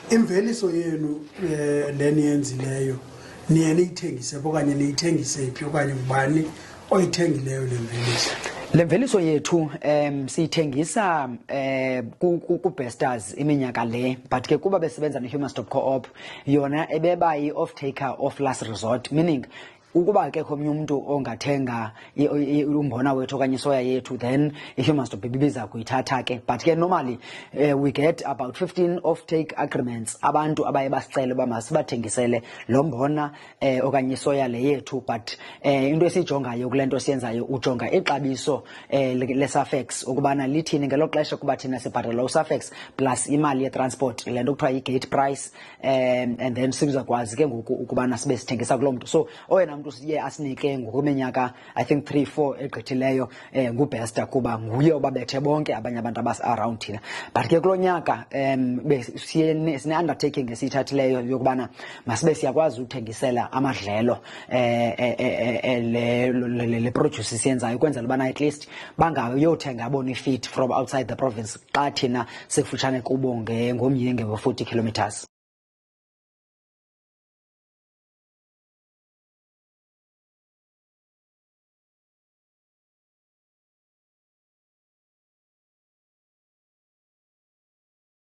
Imveliso yenu le niyenzileyo niye niyithengise okanye niyithengise phi okanye ngubani oyithengileyo le mveliso? Le mveliso yethu siyithengisa ku-Besters iminyaka le, but ke kuba besebenza ne-Humansdorp Co-op yona ebeba i-off taker of last resort, meaning ukuba ke omnye umuntu ongathenga umbona wethu okanye isoya yethu, then i-Humansdorp ibiza kuyithatha ke. But ke normally we get about 15 off-take agreements, abantu abaye basicele uba masibathengisele lo mbona okanye isoya le yethu. But into esiyijongayo kule nto siyenzayo, ujonga ixabiso le-Safex ukubana lithini ngelo xesha kuba thina sibhatala u-Safex plus imali ye-transport, le nto kuthiwa yi-gate price, and then sizakwazi ke ngoku ukubana sibe sithengisa kulo mntu. So oyena mntu siye asinike ngokweminyaka I think 3-4 egqithileyo nguBester, kuba nguye obabethe bonke abanye abantu around thina. But ke kulo nyaka sine-undertaking esiyithathileyo yokubana masibe siyakwazi uthengisela amadlelo le produce siyenzayo, ukwenzela ubana at least bangayothenga bona i-feed from outside the province xa thina sikufutshane kubo ngomyinge we-40 kilometers.